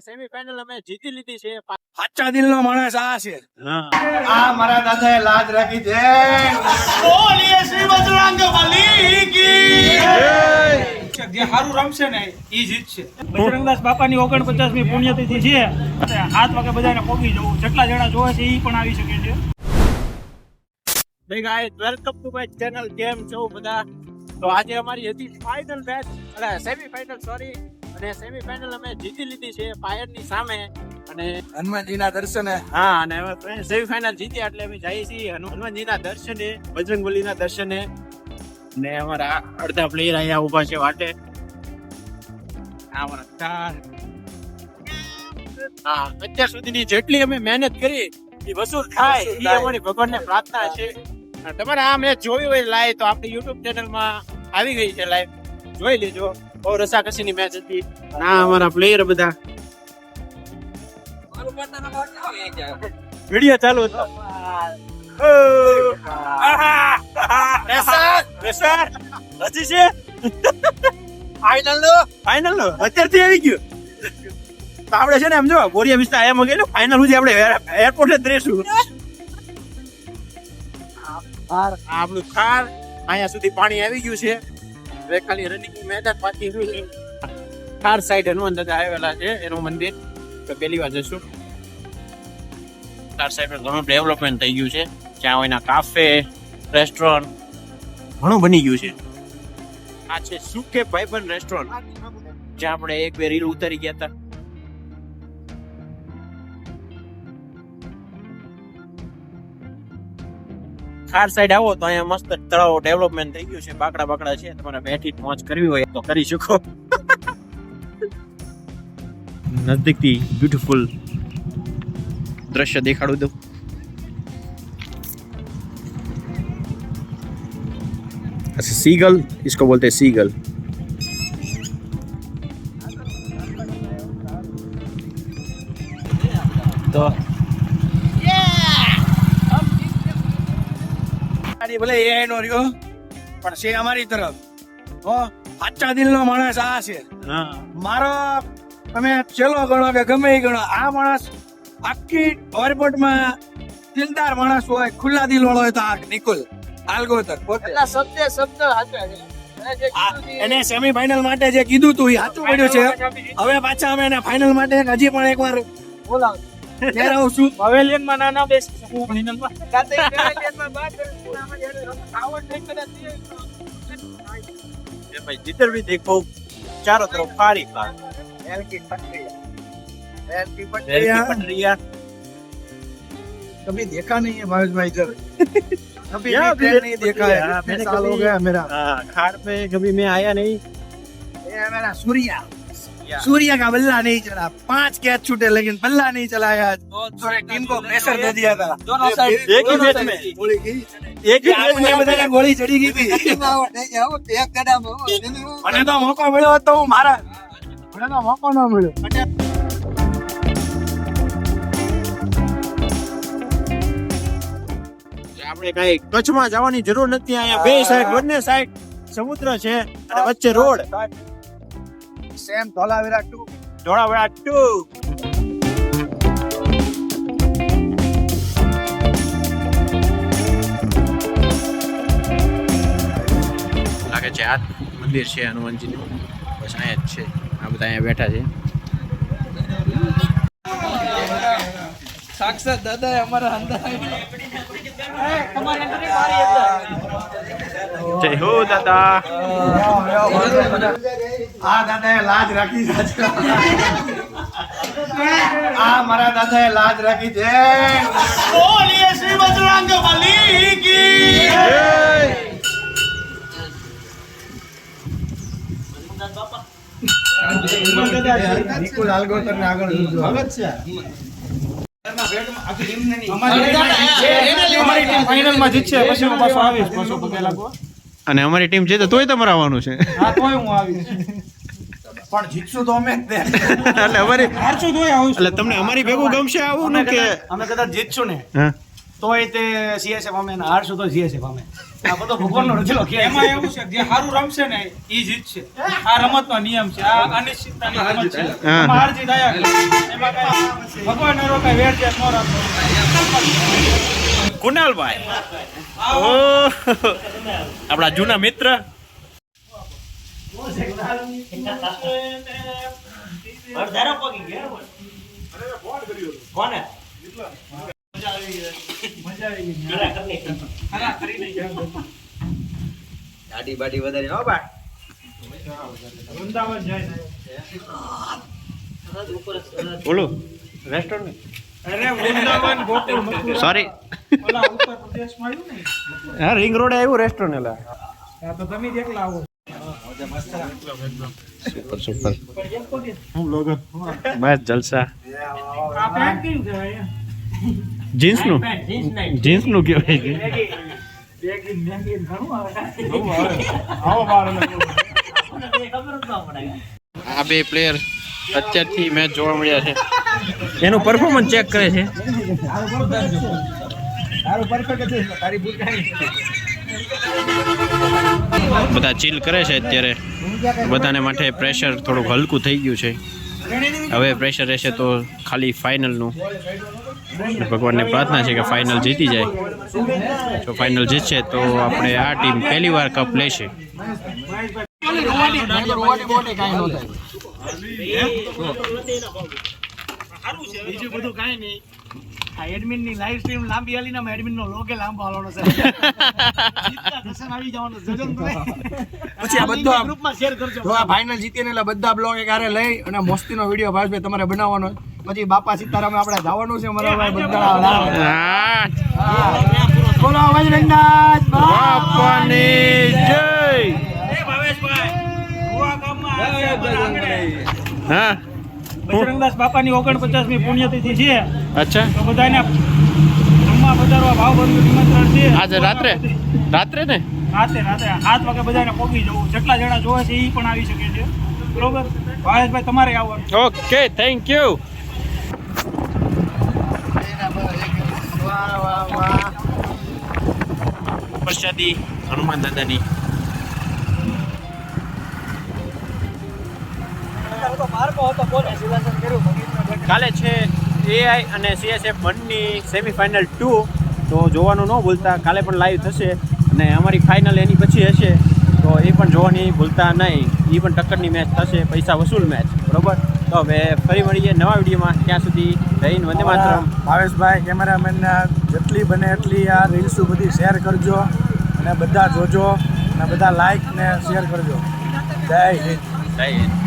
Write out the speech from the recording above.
Semifinal અમે જીતી લીધી છે. સાચા દિલનો માણસ આ છે. આ મારા દાદાએ લાજ રાખી છે. બોલીએ શ્રી બજરંગબલી કી જય. જે સારું રમશે ને ઈ જીતશે. બજરંગદાસ બાપાની 49મી પુણ્યતિથિ છે. 7 વાગે બધાને પોગી જવું. જેટલા જણા જોવે છે ઈ પણ આવી શકે છે. Hey guys, welcome to my channel. કેમ છો બધા? તો આજે અમારી હતી ફાઇનલ મેચ, સેમીફાઇનલ સોરી, અને સેમીફાઇનલ અમે જીતી લીધી છે ફાયરની સામે. અને હનુમાનજીના દર્શને હા, અને હવે સેમીફાઇનલ જીત્યા એટલે અમે જઈએ છીએ હનુમાનજીના દર્શને, બજરંગબલીના દર્શને. ને અમારા અડધા પ્લેયર અહીંયા ઊભા છે વાટે. અત્યાર સુધીની જેટલી અમે મહેનત કરી એ વસૂલ થાય એ અમારી ભગવાનને પ્રાર્થના છે. તમારે આ મેચ જોવી હોય લાઈવ તો આપણી યુટ્યુબ ચેનલમાં આવી ગઈ છે લાઈવ, જોઈ લેજો. બહુ રસાકસીની મેચ હતી. ના અમારા પ્લેયર બધા વિડિયો ચાલુ હતો. હજી છે ફાઇનલ નો અત્યારથી આવી ગયું. તો આપણે છે ને એમ જો બોરિયા વિસ્તાર એમ ગયેલું ફાઇનલ સુધી આપણે એરપોર્ટ જ રહીશું. આપણું થાર અહીંયા સુધી પાણી આવી ગયું છે. હવે ખાલી રનિંગ મેદાન બાકી રહ્યું છે. થાર સાઈડ હનુમાન દાદા આવેલા છે એનું મંદિર, તો પહેલી વાર જશું. થાર સાઈડ પર ઘણું ડેવલપમેન્ટ થઈ ગયું છે. ત્યાં એના કાફે, રેસ્ટોરન્ટ ઘણું બની ગયું છે. આ છે સુકે ભાઈબંધ રેસ્ટોરન્ટ, જ્યાં આપણે 1-2 રીલ ઉતારી ગયા હતા. ખાર સાઈડ આવો તો અહીંયા મસ્ત તળાવ ડેવલપમેન્ટ થઈ ગયું છે. બાકડા છે. તમારે બેઠી મોજ કરવી હોય તો કરી શકો. નજદીકથી બ્યુટીફુલ દ્રશ્ય દેખાડું દઉં. अच्छा सीगल, इसको बोलते हैं सीगल. तो ભલે એ નો રહ્યો પણ છે અમારી તરફ. સાચા દિલનો માણસ આ છે. મારો તમે ચેલો ગણો કે ગમે એ ગણો, આ માણસ આખી એરપોર્ટમાં દિલદાર માણસ હોય, ખુલ્લા દિલ વાળો હોય તો આ નિકુલ આલગોતર પોતે. એને સેમીફાઇનલ માટે જે કીધું તું એ સાચું પડ્યું છે. હવે પાછા અમે એને ફાઇનલ માટે હજી પણ એકવાર બોલાવ ત્યારે આવશું. પવેલિયનમાં નાના બેસી ફાઇનલમાં भाई जिधर भी देखो चारों तरफ खारी खार. कभी देखा नहीं है भावेश भाई इधर. कभी नहीं देखा है. मैंने साल हो गया मेरा. खार पे कभी मैं आया नहीं. ये मेरा सूर्या का बल्ला नहीं चला. 5 कैच छूटे लेकिन बल्ला नहीं चलाया. और टीम को प्रेशर दे दिया था. दोनों साइड एक ही मैच में एक ही मैच में बधाने गोली चढ़ी गई थी. મને તો મોકો મળ્યો હતો હું મારા. મને તો મોકો ન મળ્યો. આપણે કઈ કચ્છમાં જવાની જરૂર નથી. અહીંયા બે સાઈડ, બંને સાઈડ સમુદ્ર છે અને વચ્ચે રોડ. સેમ ધોલાવીરા 2. ધોળાવીરા 2. લાગે છે આ મંદિર છે હનુમાનજીનું. બસ અહીંયા જ છે. આ બધા અહીંયા બેઠા છે. સાક્ષાત દાદા અમારા અંદર. જય હો દાદા. આ દાદાએ લાજ રાખી છે. આ મારા દાદાએ લાજ રાખી છે. બોલીએ શ્રી બજરંગબલી કી જય. નિકુલ આલગોતર ને આગળ ભગત છે. ફાઇનલમાં જીતશે પછી હું પાછો આવીશ. પાછો પગે લાગવા. અને અમારી ટીમ છે તો તોય તમારે આવવાનું છે. હા તોય હું આવીશ. પણ જીતશું તો અમે જ ને. એટલે અમારી હારશું તોય આવીશ. એટલે તમને અમારી ભેગું ગમશે આવું ને કે અમે કદાચ જીતશું ને હા તોય તે CSF અમે ને હારશું તો CSF અમે. આ બધો ભગવાનનો રચેલો ખેલ છે. એમાં એવું છે જે સારું રમશે ને ઈ જીતશે. આ રમતનો નિયમ છે. આ અનિશ્ચિતતાની રમત છે. એમાં હાર જીત આયા કરે. એમાં કાંઈ ભગવાન નો કાંઈ વેર ઝેર ન રાખો. કુનાલભાઈ આપણા જૂના મિત્ર દાઢી બાઢી વધારે હો બા. વૃંદાવન જાય બોલું રેસ્ટોરન્ટ અરે વૃંદાવન ગોકુળ મથુરા સોરી ઓલા ઉત્તર પ્રદેશમાં આવ્યું ને હા રિંગ રોડ આવ્યું રેસ્ટોરન્ટ એલા હા, તો તમે જ એકલા આવો સુપર બસ જલસા આ પેન્ટ કેવું કહેવાય જીન્સનું જીન્સનું કહેવાય કે બેગી મેંગી ઘણું આવે આવો બાર આ બે પ્લેયર અત્યારથી મેચ જોવા મળ્યા છે એનું પરફોર્મન્સ ચેક કરે છે તારું પરફેક્ટ છે તારી ભૂલ કાંઈ બધા ચીલ કરે છે અત્યારે બધાને માટે પ્રેશર થોડુંક હલકું થઈ ગયું છે હવે પ્રેશર રહેશે તો ખાલી ફાઇનલનું ભગવાનને પ્રાર્થના છે કે ફાઇનલ જીતી જાય જો ફાઇનલ જીતશે તો આપણે આ ટીમ પહેલી વાર કપ લેશે બીજું બધું કાંઈ નહીં. આ એડમિન ની લાઈવ સ્ટ્રીમ લાંબી હાલી ને એડમિન નો લોગે લાંબો હાલવાનો છે. જીતતા દર્શન આવી જવાનું જજન તો પછી આ બધો ગ્રુપમાં શેર કરજો. જો આ ફાઇનલ જીતીને એટલે બધા બ્લોગ એક હારે લઈ અને મસ્તીનો વિડિયો ભાઈ તમારે બનાવવાનો. પછી બાપા સીતારામ આપણે જવાનું છે અમારા ભાઈ બધા બોલો બજરંગનાથ બાપાની જય એ ભાવેશભાઈ ગોવા ગામમાં હા બજરંગદાસ બાપાની 49મી પુણ્યતિથિ છે અચ્છા તો બધાને જમવા પધારવા ભાવભર્યું નિમંત્રણ છે આજે રાત્રે ને રાતે 7 વાગે બધાને પહોંચી જવું. જેટલા જણા જોવે છે એ પણ આવી શકે છે. બરોબર ભાવેશભાઈ તમારે આવવાનું. ઓકે થેન્ક યુ પ્રસાદી હનુમાન દાદાની કાલે છે એઆઈ અને CSF બંનેની સેમીફાઇનલ 2 તો જોવાનું ન ભૂલતા. કાલે પણ લાઈવ થશે અને અમારી ફાઇનલ એની પછી હશે તો એ પણ જોવાની ભૂલતા નહીં. એ પણ ટક્કરની મેચ થશે, પૈસા વસૂલ મેચ. બરોબર તો હવે ફરી મળીએ નવા વિડીયોમાં. ત્યાં સુધી જય હિન્દ, વંદે માતરમ. ભાવેશભાઈ કેમેરામેનને જેટલી બને એટલી આ રીલ્સો બધી શેર કરજો અને બધા જોજો અને બધા લાઈક ને શેર કરજો. જય હિન્દ. જય હિન્દ.